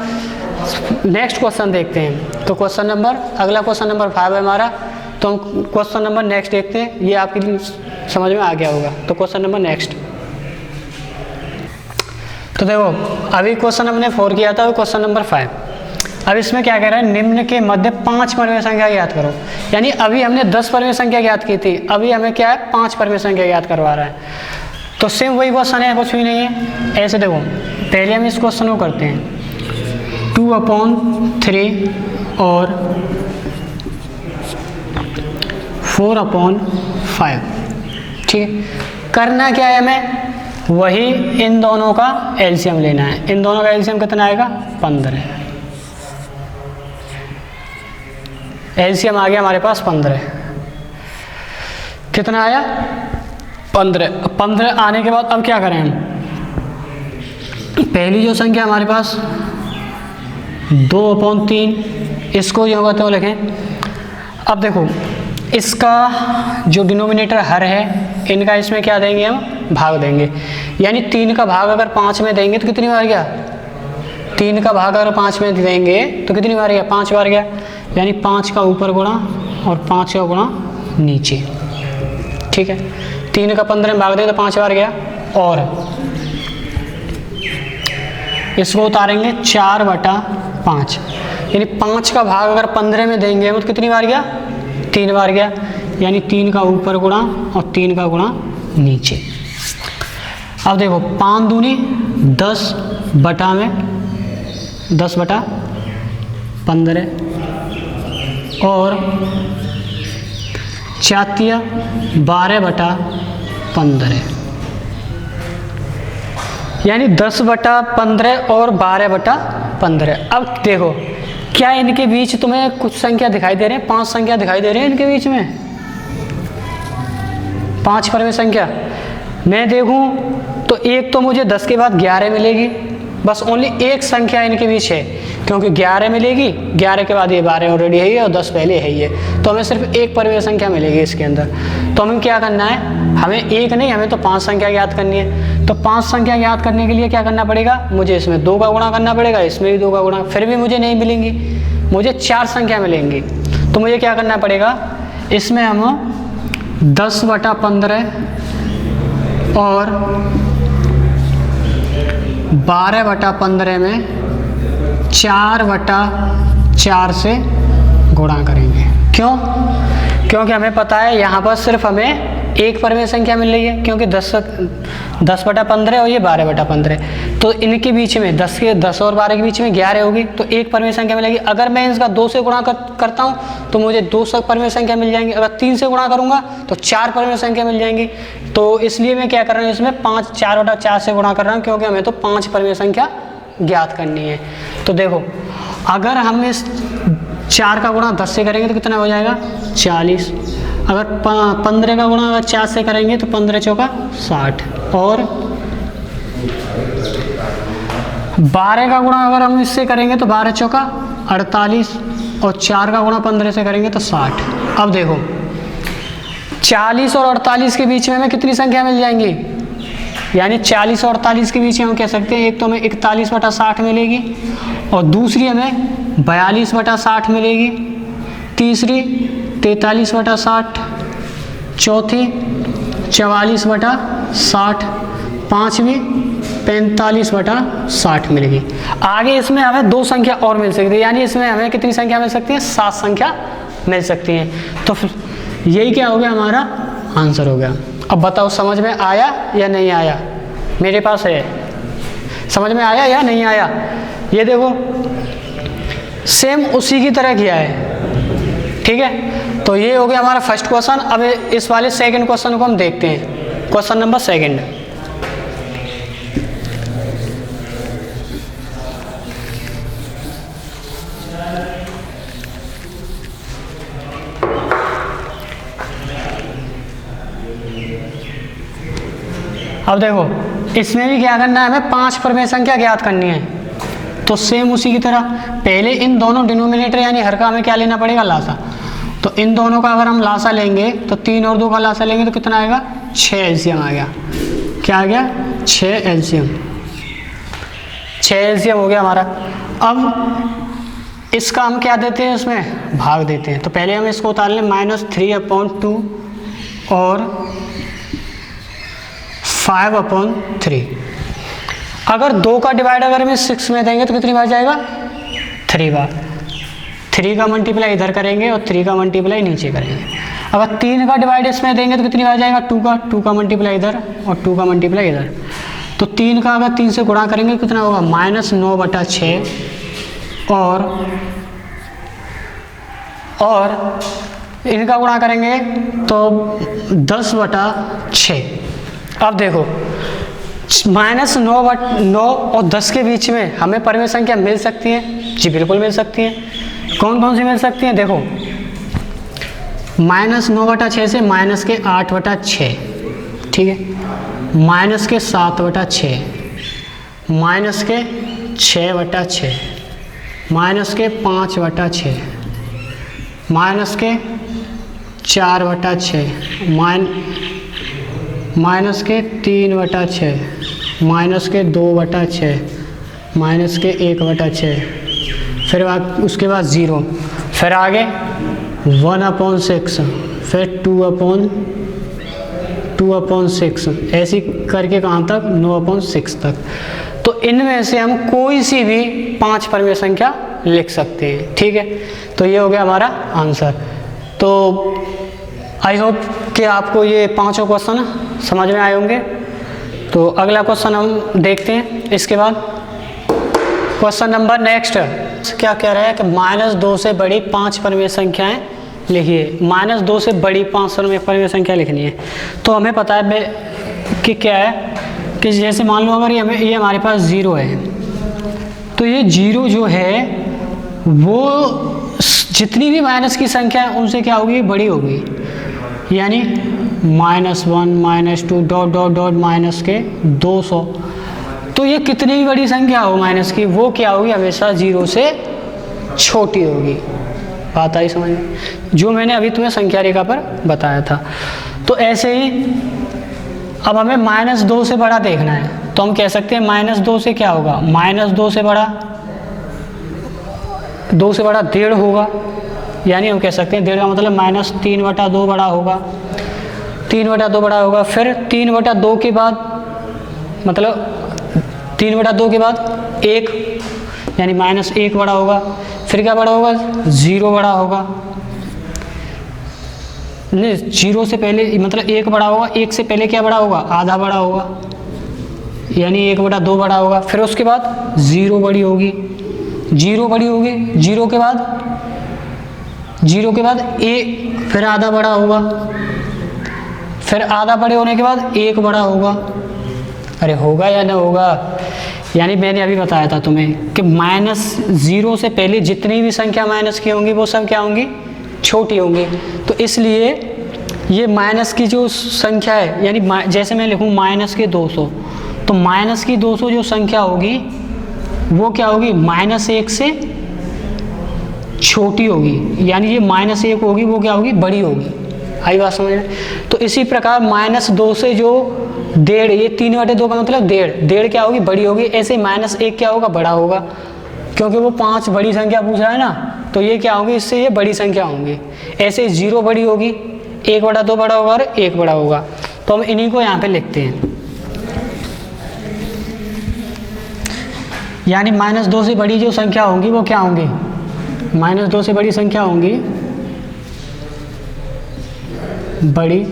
नेक्स्ट क्वेश्चन देखते हैं। तो अगला क्वेश्चन नंबर 5 है हमारा। तो हम क्वेश्चन नंबर नेक्स्ट देखते हैं, ये आपके लिए समझ में आ गया होगा। तो क्वेश्चन नंबर नेक्स्ट, तो देखो अभी क्वेश्चन हमने 4 किया था, क्वेश्चन नंबर 5। अब इसमें क्या कह रहा है, निम्न के मध्य 5 परमेय संख्या ज्ञात करो। यानी अभी हमने 10 परमेय संख्या ज्ञात की थी, अभी हमें क्या है 5 परमेय संख्या ज्ञात करवा रहा है। तो सेम वही क्वेश्चन है, कुछ भी नहीं है। ऐसे देखो पहले हम इस क्वेश्चन को करते हैं 2/3 और 4/5। ठीक है, करना क्या है हमें, वही इन दोनों का एलसीएम लेना है। इन दोनों का एलसीएम कितना आएगा 15। एलसीएम आ गया हमारे पास 15। कितना आया 15। 15 आने के बाद अब क्या करें हम, पहली जो संख्या हमारे पास 2/3, इसको जो होगा तो लिखें। अब देखो इसका जो डिनोमिनेटर हर है, इनका इसमें क्या देंगे हम भाग देंगे। यानी 3 का भाग अगर 5 में देंगे तो कितनी बार गया, 3 का भाग अगर 5 में देंगे तो कितनी बार गया 5 बार गया। यानी 5 का ऊपर गुणा और 5 का गुणा नीचे। ठीक है, 3 का 15 में भाग दे तो 5 बार गया, और इसको उतारेंगे 4/5। यानी 5 का भाग अगर 15 में देंगे तो कितनी बार गया 3 बार गया। यानी 3 का ऊपर गुणा और 3 का गुणा नीचे। अब देखो 5 दूनी 10 बटा में 10/15 और 4 12/15 यानी 10/15 और 12/15। अब देखो क्या इनके बीच तुम्हें कुछ संख्या दिखाई दे रहे हैं? 5 संख्या दिखाई दे रहे हैं इनके बीच में, 5 परवें संख्या। मैं देखूं तो एक तो मुझे 10 के बाद 11 मिलेगी, बस ओनली एक संख्या इनके बीच है, क्योंकि 11 मिलेगी, 11 के बाद ये 12 ऑलरेडी है और 10 पहले है ही है, तो हमें सिर्फ एक परवें संख्या मिलेगी इसके अंदर। तो हमें क्या करना है, हमें एक नहीं, हमें तो 5 संख्या ज्ञात करनी है। तो 5 संख्या ज्ञात करने के लिए क्या करना पड़ेगा, मुझे इसमें 2 का गुणा करना पड़ेगा, इसमें भी 2 का गुणा, फिर भी मुझे नहीं मिलेंगी, मुझे 4 संख्या मिलेंगी। तो मुझे क्या करना पड़ेगा, इसमें हम 10/15 और 12/15 में 4/4 से गुणा करेंगे। क्यों? क्योंकि हमें पता है यहाँ पर सिर्फ हमें एक परवें संख्या मिल रही है, क्योंकि 10/15 और ये 12/15, तो इनके बीच में 10 और 12 के बीच में 11 होगी, तो एक परवें संख्या मिलेगी। अगर मैं इसका 2 से गुणा करता हूँ तो मुझे 2 परवें संख्या मिल जाएंगी, अगर 3 से गुणा करूँगा तो 4 परवें संख्या मिल जाएंगी। तो इसलिए मैं क्या कर रहा हूँ, इसमें 4/4 से गुणा कर रहा हूँ, क्योंकि हमें तो 5 परवें संख्या ज्ञात करनी है। तो देखो अगर हम इस 4 का गुणा 10 से करेंगे तो कितना हो जाएगा, 40। अगर 15 का गुणा अगर 4 से करेंगे तो 15 चौका 60, और 12 का गुणा अगर हम इससे करेंगे तो 12 चौका 48, और 4 का गुणा 15 से करेंगे तो 60। अब देखो 40 और 48 के बीच में हमें कितनी संख्या मिल जाएंगी, यानी 40 और 48 के बीच में हम कह सकते हैं, एक तो हमें 41/60 मिलेगी, और दूसरी हमें 42/60 मिलेगी, तीसरी 43/60, चौथी 44/60, पाँचवीं 45/60 मिलेगी। आगे इसमें हमें 2 संख्या और मिल सकती है, यानी इसमें हमें कितनी संख्या मिल सकती है, 7 संख्या मिल सकती हैं। तो फिर यही क्या हो गया, हमारा आंसर हो गया। अब बताओ समझ में आया या नहीं आया, मेरे पास है, समझ में आया या नहीं आया? ये देखो सेम उसी की तरह किया है, ठीक है। तो ये हो गया हमारा फर्स्ट क्वेश्चन। अब इस वाले सेकंड क्वेश्चन को हम देखते हैं, क्वेश्चन नंबर 2। अब देखो इसमें भी क्या करना है, हमें 5 परवें संख्या ज्ञात करनी है। तो सेम उसी की तरह पहले इन दोनों डिनोमिनेटर यानी हर का हमें क्या लेना पड़ेगा, लासा। तो इन दोनों का अगर हम लासा लेंगे तो 3 और 2 का लासा लेंगे तो कितना आएगा, 6 एलसीएम आ गया। क्या आ गया, 6 एलसीएम। 6 एलसीएम हो गया हमारा। अब इसका हम क्या देते हैं, इसमें भाग देते हैं। तो पहले हम इसको उतार लें, -3/2 और 5/3। अगर 2 का डिवाइड अगर हम 6 में देंगे तो कितनी बार जाएगा, 3 बार। 3 का मल्टीप्लाई इधर करेंगे और 3 का मल्टीप्लाई नीचे करेंगे। अगर 3 का डिवाइड इसमें देंगे तो कितनी बार जाएगा, 2 का मल्टीप्लाई इधर और 2 का मल्टीप्लाई इधर। तो 3 का अगर 3 से गुणा करेंगे कितना होगा, -9/6 और इनका गुणा करेंगे तो 10/6। अब देखो -9 और 10 के बीच में हमें परवें संख्या मिल सकती है, जी बिल्कुल मिल सकती है। कौन कौन सी मिल सकती हैं, देखो -9/6 से -8/6, ठीक है, -7/6, -6/6, -5/6, -4/6, -3/6, -2/6, -1/6, फिर उसके बाद 0, फिर आगे 1/6, फिर 2/6, ऐसी करके कहाँ तक, 9/6 तक। तो इनमें से हम कोई सी भी 5 परवें संख्या लिख सकते हैं, ठीक है। तो ये हो गया हमारा आंसर। तो आई होप कि आपको ये 5 क्वेश्चन समझ में आए होंगे। तो अगला क्वेश्चन हम देखते हैं। इसके बाद क्वेश्चन नंबर नेक्स्ट क्या कह रहा है कि -2 से बड़ी 5 परिमेय संख्याएं लिखिए। -2 से बड़ी 5 परिमेय संख्या लिखनी है। तो हमें पता है कि क्या है कि जैसे मान लो अगर ये हमारे पास 0 है, तो ये 0 जो है वो जितनी भी माइनस की संख्या है उनसे क्या होगी, बड़ी होगी। यानी -1 -2 डॉट डॉट डॉट माइनस के 200। तो ये कितनी भी बड़ी संख्या हो माइनस की, वो क्या होगी, हमेशा 0 से छोटी होगी। बात आई समझ में, जो मैंने अभी तुम्हें संख्या रेखा पर बताया था। तो ऐसे ही अब हमें -2 से बड़ा देखना है, तो हम कह सकते हैं -2 से क्या होगा, -2 से बड़ा 2 से बड़ा 1.5 होगा। यानी हम कह सकते हैं 1.5 का मतलब -3/2 बड़ा होगा, 3/2 बड़ा होगा। फिर 3/2 के बाद मतलब 3/2 के बाद 1 यानी -1 बड़ा होगा। फिर क्या बड़ा होगा, 0 बड़ा होगा। नहीं, 0 से पहले मतलब 1 बड़ा होगा, 1 से पहले क्या बड़ा होगा, आधा बड़ा होगा, यानी 1/2 बड़ा होगा। फिर उसके बाद 0 बड़ी होगी, 0 बड़ी होगी, 0 के बाद 1, फिर आधा बड़ा होगा, फिर आधा बड़े होने के बाद 1 बड़ा होगा। अरे होगा या ना होगा, यानी मैंने अभी बताया था तुम्हें कि -0 से पहले जितनी भी संख्या माइनस की होंगी वो सब क्या होंगी, छोटी होंगी। तो इसलिए ये माइनस की जो संख्या है, यानी जैसे मैं लिखूँ -200, तो -200 जो संख्या होगी वो क्या होगी, -1 से छोटी होगी। यानी ये -1 होगी वो क्या होगी, बड़ी होगी। आई बात समझ में। तो इसी प्रकार -2 से जो 1.5, ये 3/2 का मतलब 1.5 क्या होगी, बड़ी होगी। ऐसे -1 क्या होगा, बड़ा होगा, क्योंकि वो 5 बड़ी संख्या पूछ रहा है ना, तो ये क्या होगी, इससे ये बड़ी संख्या होंगी। ऐसे 0 बड़ी होगी, 1/2 बड़ा होगा और 1 बड़ा होगा। तो हम इन्हीं को यहाँ पे लिखते हैं। यानी -2 से बड़ी जो संख्या होंगी वो क्या होंगी, -2 से बड़ी संख्या होंगी बड़ी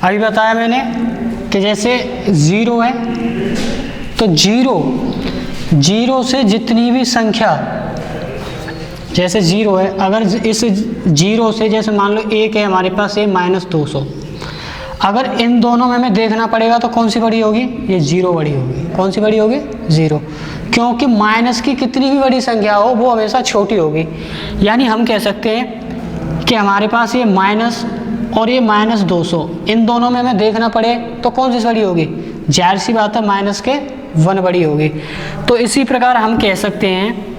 अभी बताया मैंने कि जैसे 0 है, तो 0 से जितनी भी संख्या, जैसे 0 है, अगर इस 0 से जैसे मान लो 1 है हमारे पास, ये -200, अगर इन दोनों में हमें देखना पड़ेगा तो कौन सी बड़ी होगी, ये 0 बड़ी होगी। कौन सी बड़ी होगी, 0, क्योंकि माइनस की कितनी भी बड़ी संख्या हो वो हमेशा छोटी होगी। यानी हम कह सकते हैं कि हमारे पास ये माइनस और ये -200, इन दोनों में हमें देखना पड़े तो कौन सी बड़ी होगी, जाहिर सी बात है माइनस के 1 बड़ी होगी। तो इसी प्रकार हम कह सकते हैं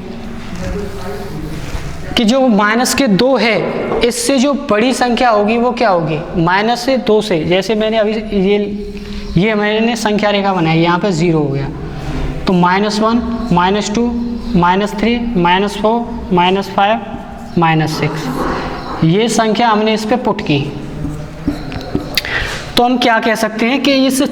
कि जो -2 है, इससे जो बड़ी संख्या होगी वो क्या होगी, -2 से। जैसे मैंने अभी ये मैंने संख्या रेखा बनाई, यहाँ पे 0 हो गया, तो -1 -2 -3 -4 -5 -6, ये संख्या हमने इस पे पुट की। तो हम क्या कह सकते हैं कि इस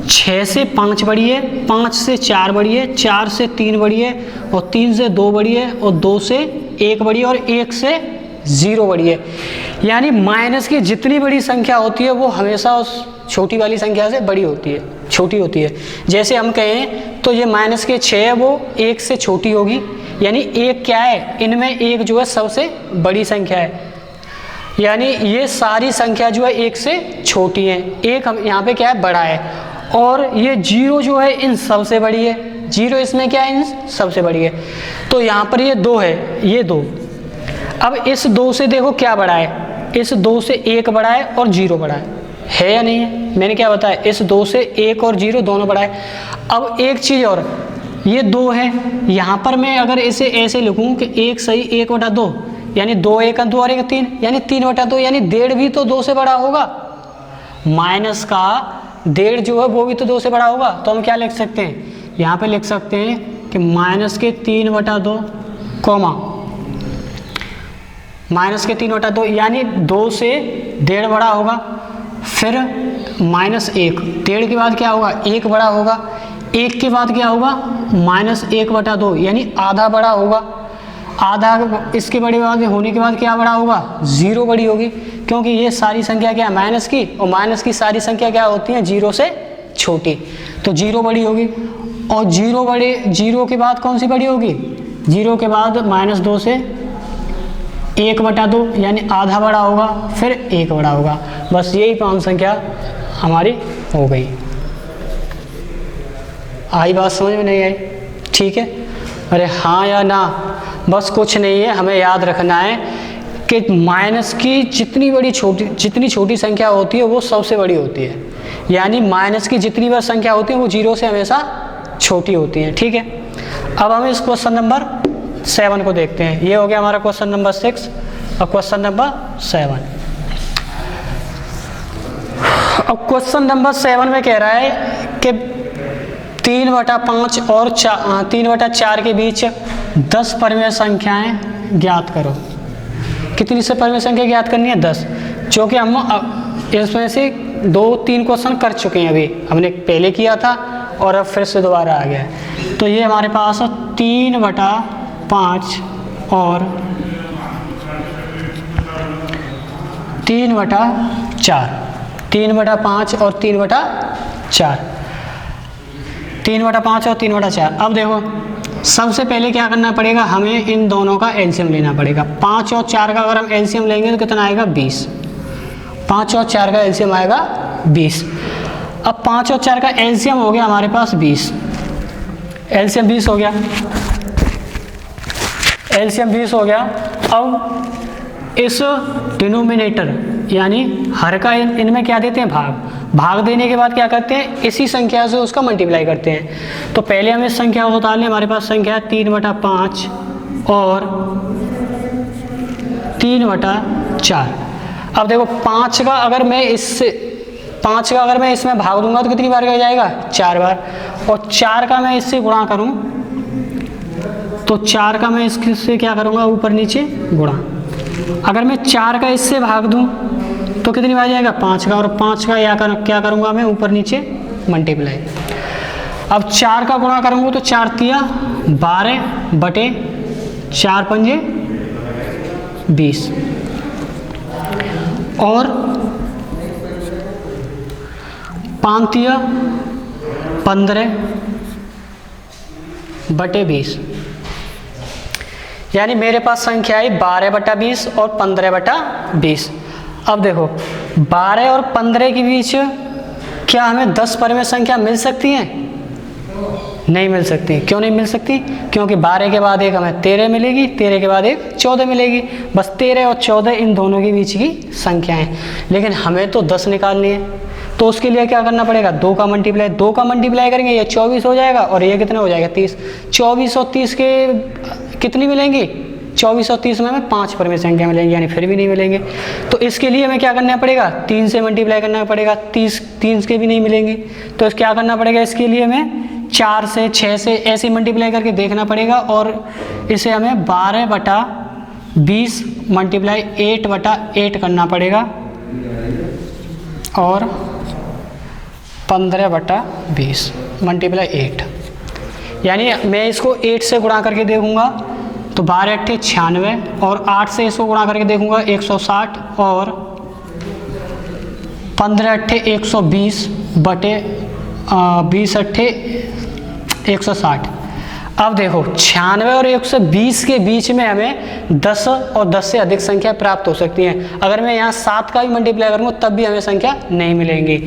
6 से 5 बड़ी है, 5 से 4 बड़ी है, 4 से 3 बड़ी है, और 3 से 2 बड़ी है, और 2 से 1 बड़ी है, और 1 से 0 बड़ी है। यानी माइनस की जितनी बड़ी संख्या होती है वो हमेशा उस छोटी वाली संख्या से बड़ी होती है, छोटी होती है। जैसे हम कहें तो ये माइनस के 6 है वो 1 से छोटी होगी। यानी 1 क्या है, इनमें 1 जो है सबसे बड़ी संख्या है, यानी ये सारी संख्या जो है 1 से छोटी है, 1 हम यहाँ पे क्या है, बड़ा है। और ये 0 जो है इन सबसे बड़ी है, 0 इसमें क्या है, इन सबसे बड़ी है। तो यहाँ पर ये 2 है, ये 2। अब इस 2 से देखो क्या बड़ा है, इस 2 से 1 बड़ा है और 0 बड़ा है या नहीं है, मैंने क्या बताया, इस 2 से 1 और 0 दोनों बड़ा है। अब एक चीज़ और, ये 2 है, यहाँ पर मैं अगर इसे ऐसे लिखूँ कि 1 सही 1/2, यानी 2 1 2 और 1 3, यानी 3/2, यानी 1.5 भी तो 2 से बड़ा होगा। माइनस का 1.5 जो है वो भी तो 2 से बड़ा होगा। तो हम क्या लिख सकते हैं, यहाँ पे लिख सकते हैं कि माइनस के 3/2 कॉमा माइनस के 3/2, यानी 2 से 1.5 बड़ा होगा। फिर -1, 1.5 के बाद क्या होगा 1 बड़ा होगा, 1 के बाद क्या होगा -1/2 यानी आधा बड़ा होगा, आधा इसके बड़े बाद होने के बाद क्या बड़ा होगा 0 बड़ी होगी, क्योंकि ये सारी संख्या क्या है माइनस की, और माइनस की सारी संख्या क्या होती है 0 से छोटी, तो 0 बड़ी होगी। और 0 के बाद कौन सी बड़ी होगी, 0 के बाद -2 से 1/2 यानी आधा बड़ा होगा, फिर 1 बड़ा होगा। बस यही 5 संख्या हमारी हो गई। आई बात समझ में नहीं आई? ठीक है, अरे हाँ या ना, बस कुछ नहीं है, हमें याद रखना है कि माइनस की जितनी छोटी संख्या होती है वो सबसे बड़ी होती है, यानी माइनस की जितनी बार संख्या होती है वो 0 से हमेशा छोटी होती है। ठीक है, अब हम इस क्वेश्चन नंबर 7 को देखते हैं। ये हो गया हमारा क्वेश्चन नंबर 6 और क्वेश्चन नंबर 7। अब क्वेश्चन नंबर 7 में कह रहा है कि 3/5 और 3/4 के बीच 10 परिमेय संख्याएं ज्ञात करो। कितनी से परिमेय संख्या ज्ञात करनी है 10, जो कि हम इसमें से 2-3 क्वेश्चन कर चुके हैं, अभी हमने पहले किया था और अब फिर से दोबारा आ गया। तो ये हमारे पास 3/5 और 3/4, 3/5 और 3/4, 3/5 और 3/4। अब देखो सबसे पहले क्या करना पड़ेगा, हमें इन दोनों का एलसीएम लेना पड़ेगा। 5 और 4 का अगर हम एलसीएम लेंगे तो कितना आएगा 20। 5 और 4 का एलसीएम आएगा 20। अब 5 और 4 का एलसीएम हो गया हमारे पास 20, एलसीएम 20 हो गया, एलसीएम 20 हो गया। अब इस डिनोमिनेटर यानी हर का इनमें क्या देते हैं भाग देने के बाद क्या करते हैं इसी संख्या से उसका मल्टीप्लाई करते हैं। तो पहले हम इस संख्या को उतार लें, हमारे पास संख्या है 3/5 और 3/4। अब देखो 5 का अगर मैं इसमें भाग दूंगा तो कितनी बार का जाएगा 4 बार, और 4 का मैं इससे गुणा करूं तो 4 का मैं इससे क्या करूंगा ऊपर नीचे गुणा। अगर मैं 4 का इससे भाग दूं तो कितनी बार जाएगा 5 का, और 5 का क्या करूंगा मैं ऊपर नीचे मल्टीप्लाई। अब 4 का गुणा करूंगा तो 4 तिया 12/4 पंजे 20 और 5 तिया 15/20, यानी मेरे पास संख्या आई 12/20 और 15/20। अब देखो 12 और 15 के बीच क्या हमें 10 परिमेय संख्या मिल सकती है? नहीं मिल सकती। क्यों नहीं मिल सकती? क्योंकि 12 के बाद एक हमें 13 मिलेगी, 13 के बाद एक 14 मिलेगी, बस 13 और 14 इन दोनों के बीच की संख्याएं। लेकिन हमें तो 10 निकालनी है, तो उसके लिए क्या करना पड़ेगा 2 का मल्टीप्लाई करेंगे, ये 24 हो जाएगा और ये कितना हो जाएगा 30। 24 और 30 के कितनी मिलेंगी? 24 और 30 में हमें 5 परिमेय संख्या मिलेंगी, यानी फिर भी नहीं मिलेंगे। तो इसके लिए हमें क्या करना पड़ेगा 3 से मल्टीप्लाई करना पड़ेगा, 30 के भी नहीं मिलेंगी। तो क्या करना पड़ेगा इसके लिए हमें 4 से 6 से ऐसे मल्टीप्लाई करके देखना पड़ेगा, और इसे हमें 12/20 मल्टीप्लाई 8/8 करना पड़ेगा और 15/20 मल्टीप्लाई 8, यानी मैं इसको 8 से गुणा करके देखूंगा तो 12×8 96 और 8 से इसको गुणा करके देखूंगा 160 और 15×8 120 बटे 20×8 160। अब देखो 96 और 120 के बीच में हमें 10 और 10 से अधिक संख्या प्राप्त हो सकती हैं। अगर मैं यहाँ 7 का भी मल्टीप्लाई करूँगा तब भी हमें संख्या नहीं मिलेंगी।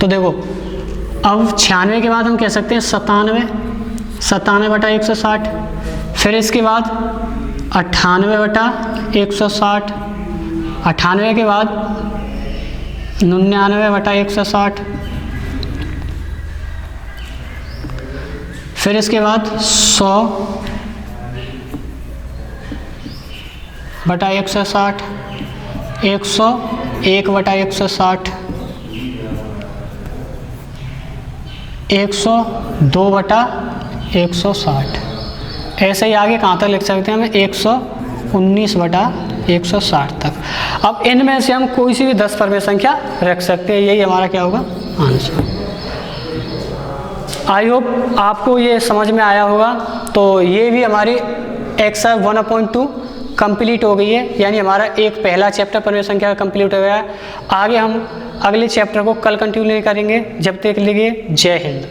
तो देखो अब 96 के बाद हम कह सकते हैं 97/160, फिर इसके बाद 98/160, 98 के बाद 99/160, फिर इसके बाद 100/160, 101/160, 102/160, ऐसे ही आगे कहाँ तक लिख सकते हैं हमें 119/160 तक। अब इनमें से हम कोई सी भी 10 परमेय संख्या रख सकते हैं, यही हमारा क्या होगा आंसर। आई होप आपको ये समझ में आया होगा। तो ये भी हमारी एक्सरसाइज 1.2 कंप्लीट हो गई है, यानी हमारा एक पहला चैप्टर परमेय संख्या का कंप्लीट हो गया है। आगे हम अगले चैप्टर को कल कंटिन्यू करेंगे। जब तक के लिए जय हिंद।